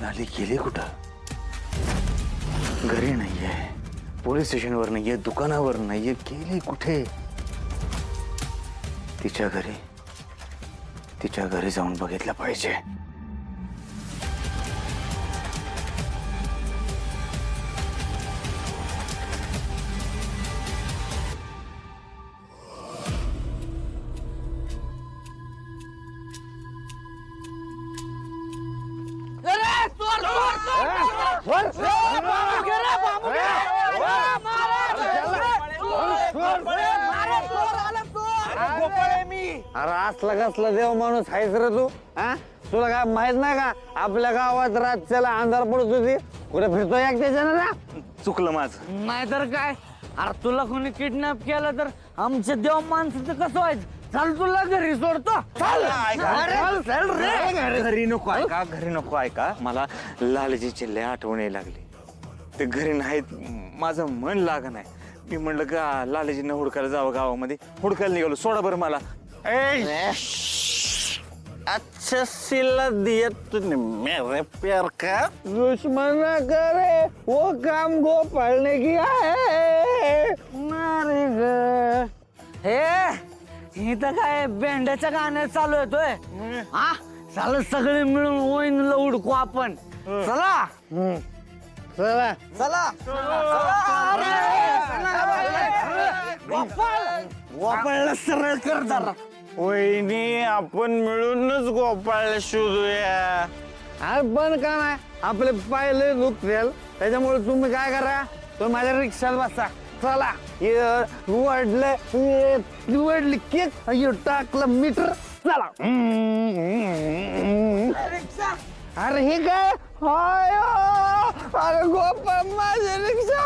लाली गेली कुठं? घरी नाहीये, पोलीस स्टेशनवर नाहीये, दुकानावर नाहीये, गेली कुठे? तिच्या घरी जाऊन बघितलं पाहिजे. अरे असला कसला देव माणूस आहेस रे तू? हा, तुला काय माहित नाही का आपल्या गावात रातच्याला अंधार पडत होती, कुठे फिरतोय एकट्याच्यानं ना? चुकलं माझं. नाहीतर काय, अरे तुला कोणी किडनॅप केलं तर आमचे देव माणसाचं कसं व्हायचं? चल तुला घरी सोडतो. चल चल रे. घरी नको ऐका, घरी नको ऐका. मला लालजीची लय आठवण यायला लागली. ते घरी नाहीत, माझं मन लाग नाही. मी म्हणलं का लालजींना हुडकायला जावं गावामध्ये. हुडकायला निघालो. सोडा बरं मला. अच्छा सिला दिया तूने मेरे प्यार का दुश्मन करे वो काम गोपाल ने किया है. मारे ग हे इथं काय बेंड्याच्या गाण्यात चालू येतोय. हा चाल सगळे मिळून वहिनीला उडकू आपण. चला चला चला गोपाळला सरळ कर जरा. वहिनी आपण मिळूनच गोपाळला शोधूया. अरे पण का नाही, आपले पायले दुखतील, त्याच्यामुळे तुम्ही काय करा, तुम्ही माझ्या रिक्षात बसा. चला वडले केक टाकलं मीटर. चला. अरे हे काय? अरे गोपाळ माझ्या रिक्षा